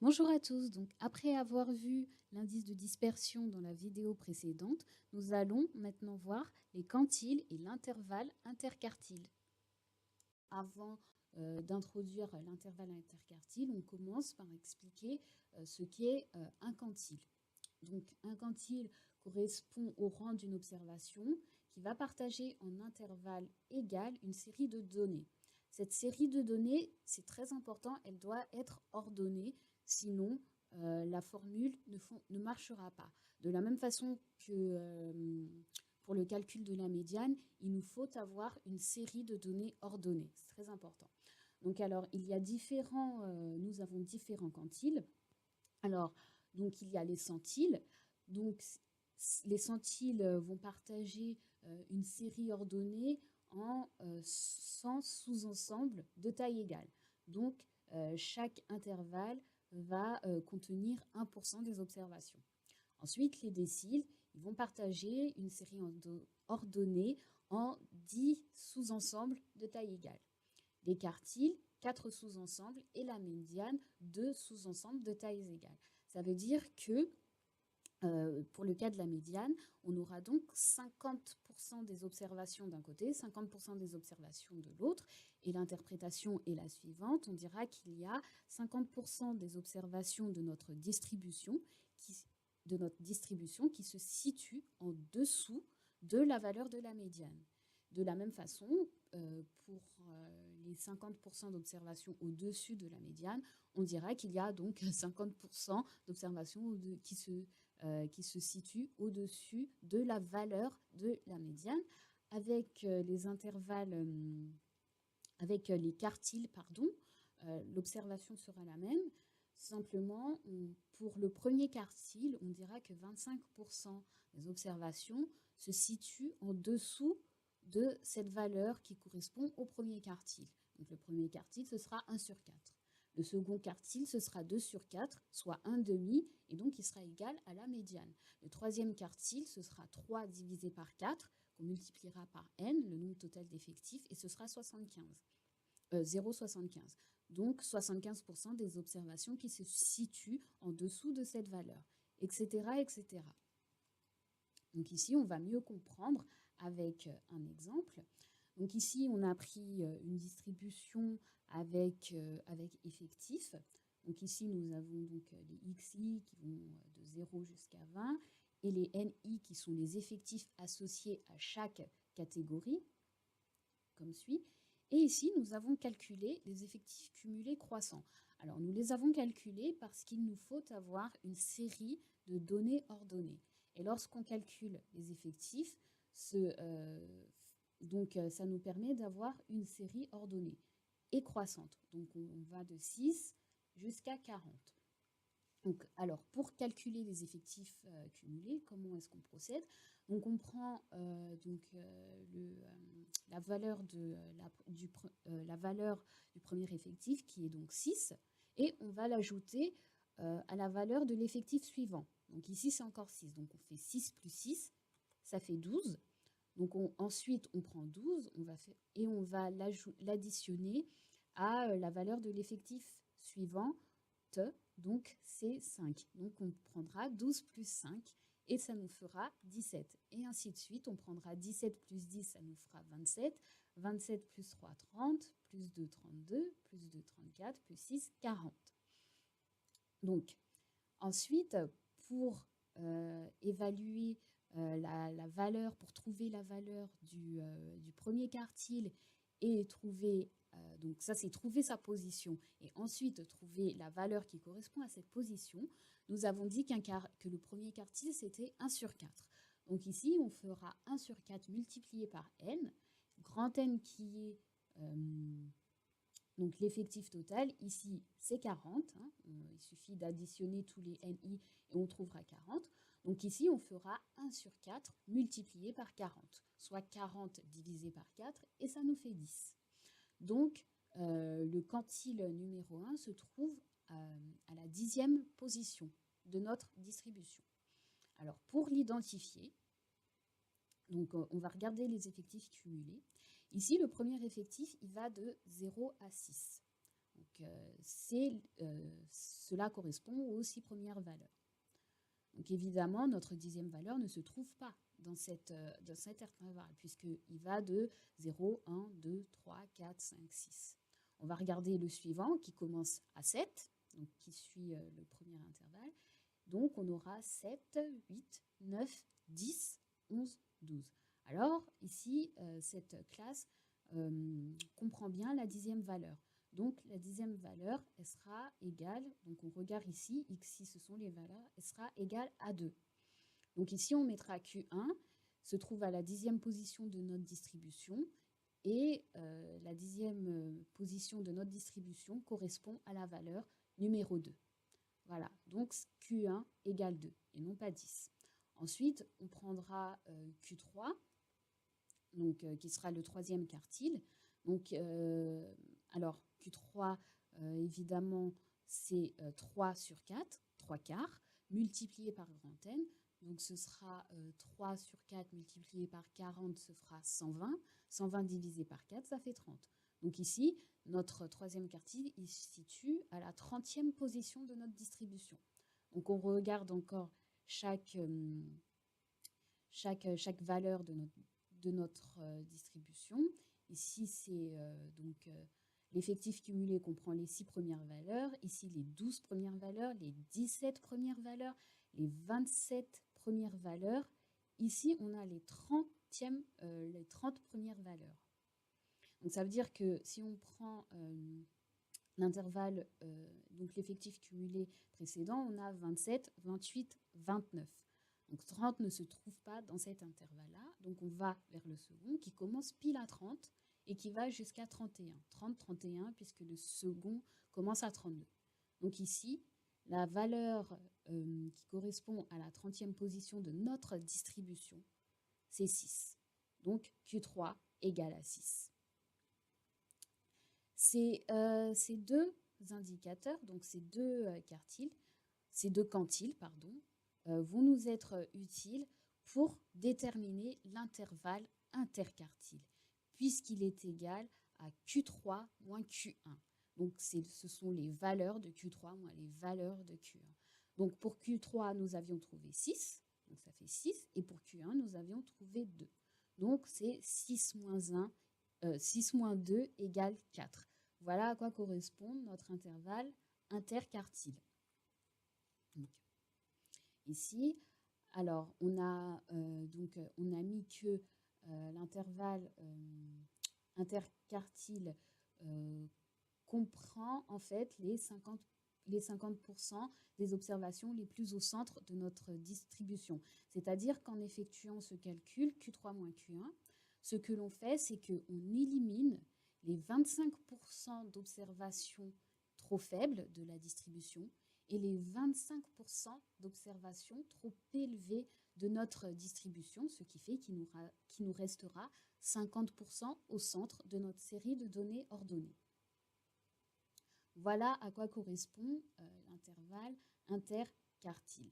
Bonjour à tous. Donc, après avoir vu l'indice de dispersion dans la vidéo précédente, nous allons maintenant voir les quantiles et l'intervalle interquartile. Avant d'introduire l'intervalle interquartile, on commence par expliquer ce qu'est un quantile. Donc, un quantile correspond au rang d'une observation qui va partager en intervalle égal une série de données. Cette série de données, c'est très important, elle doit être ordonnée, sinon la formule ne marchera pas. De la même façon que pour le calcul de la médiane, il nous faut avoir une série de données ordonnées. C'est très important. Donc alors, nous avons différents quantiles. Alors, donc il y a les centiles. Donc les centiles vont partager une série ordonnée en 100 sous-ensembles de taille égale. Donc chaque intervalle va contenir 1% des observations. Ensuite, les déciles, ils vont partager une série ordonnée en 10 sous-ensembles de taille égale. Les quartiles, 4 sous-ensembles, et la médiane, 2 sous-ensembles de taille égale. Ça veut dire que pour le cas de la médiane, on aura donc 50% des observations d'un côté, 50% des observations de l'autre, et l'interprétation est la suivante. On dira qu'il y a 50% des observations de notre distribution qui se situe en dessous de la valeur de la médiane. De la même façon, pour les 50% d'observations au-dessus de la médiane, on dira qu'il y a donc 50% d'observations qui se situent au-dessus de la valeur de la médiane. Avec les intervalles, avec les quartiles, pardon, l'observation sera la même. Simplement, pour le premier quartile, on dira que 25% des observations se situent en dessous de cette valeur qui correspond au premier quartile. Donc le premier quartile, ce sera 1 sur 4. Le second quartile, ce sera 2 sur 4, soit 1 demi, et donc il sera égal à la médiane. Le troisième quartile, ce sera 3 divisé par 4, qu'on multipliera par n, le nombre total d'effectifs, et ce sera 0,75. Donc 75% des observations qui se situent en dessous de cette valeur, etc., etc. Donc ici, on va mieux comprendre avec un exemple. Donc ici, on a pris une distribution avec effectifs. Donc ici, nous avons donc les xi qui vont de 0 jusqu'à 20 et les ni qui sont les effectifs associés à chaque catégorie, comme suit. Et ici, nous avons calculé les effectifs cumulés croissants. Alors, nous les avons calculés parce qu'il nous faut avoir une série de données ordonnées. Et lorsqu'on calcule les effectifs, ça nous permet d'avoir une série ordonnée et croissante. Donc, on va de 6 jusqu'à 40. Donc, alors, pour calculer les effectifs cumulés, comment est-ce qu'on procède? Donc, on prend la valeur du premier effectif, qui est donc 6, et on va l'ajouter à la valeur de l'effectif suivant. Donc, ici, c'est encore 6. Donc, on fait 6 plus 6, ça fait 12. Donc, ensuite, on prend 12 et on va l'additionner à la valeur de l'effectif suivant, donc c'est 5. Donc on prendra 12 plus 5 et ça nous fera 17. Et ainsi de suite, on prendra 17 plus 10, ça nous fera 27. 27 plus 3, 30. Plus 2, 32. Plus 2, 34. Plus 6, 40. Donc ensuite, pour évaluer la valeur, pour trouver la valeur du premier quartile et trouver donc ça, c'est trouver sa position et ensuite trouver la valeur qui correspond à cette position. Nous avons dit que le premier quartile, c'était 1 sur 4. Donc ici, on fera 1 sur 4 multiplié par n, grand N qui est donc l'effectif total. Ici, c'est 40. Hein. Il suffit d'additionner tous les NI et on trouvera 40. Donc ici, on fera 1 sur 4 multiplié par 40, soit 40 divisé par 4 et ça nous fait 10. Donc, le quantile numéro 1 se trouve à la 10e position de notre distribution. Alors, pour l'identifier, donc on va regarder les effectifs cumulés. Ici, le premier effectif, il va de 0 à 6. Donc, c'est cela correspond aux 6 premières valeurs. Donc évidemment, notre 10e valeur ne se trouve pas dans cet intervalle, puisqu'il va de 0, 1, 2, 3, 4, 5, 6. On va regarder le suivant qui commence à 7, donc qui suit le premier intervalle. Donc on aura 7, 8, 9, 10, 11, 12. Alors ici, cette classe comprend bien la 10e valeur. Donc la 10e valeur, elle sera égale, donc on regarde ici, x, ce sont les valeurs, elle sera égale à 2. Donc ici, on mettra Q1, se trouve à la 10e position de notre distribution, et la 10e position de notre distribution correspond à la valeur numéro 2. Voilà, donc Q1 égale 2, et non pas 10. Ensuite, on prendra Q3, donc, qui sera le 3e quartile. Donc, alors, Q3, évidemment, c'est 3 sur 4, 3 quarts, multiplié par grand N. Donc, ce sera 3 sur 4 multiplié par 40, ce fera 120. 120 divisé par 4, ça fait 30. Donc ici, notre 3e quartile, il se situe à la 30e position de notre distribution. Donc, on regarde encore chaque valeur de notre distribution. Ici, c'est donc l'effectif cumulé comprend les 6 premières valeurs. Ici, les 12 premières valeurs, les 17 premières valeurs, les 27 premières valeurs. Ici, on a les 30 premières valeurs. Donc, ça veut dire que si on prend l'intervalle, donc l'effectif cumulé précédent, on a 27, 28, 29. Donc 30 ne se trouve pas dans cet intervalle-là. Donc on va vers le second qui commence pile à 30 et qui va jusqu'à 31. 30, 31 puisque le second commence à 32. Donc ici, la valeur qui correspond à la 30e position de notre distribution, c'est 6. Donc Q3 égale à 6. Ces deux indicateurs, donc ces deux quantiles, vont nous être utiles pour déterminer l'intervalle interquartile, puisqu'il est égal à Q3 moins Q1. Donc, ce sont les valeurs de Q3 moins les valeurs de Q1. Donc, pour Q3, nous avions trouvé 6, donc ça fait 6, et pour Q1, nous avions trouvé 2. Donc, c'est 6 moins 2 égale 4. Voilà à quoi correspond notre intervalle interquartile. Donc, ici, alors on a mis que l'intervalle interquartile comprend en fait les 50% des observations les plus au centre de notre distribution. C'est-à-dire qu'en effectuant ce calcul Q3 moins Q1, ce que l'on fait, c'est qu'on élimine les 25% d'observations trop faibles de la distribution et les 25% d'observations trop élevées de notre distribution, ce qui fait qu'il nous restera 50% au centre de notre série de données ordonnées. Voilà à quoi correspond l'intervalle interquartile.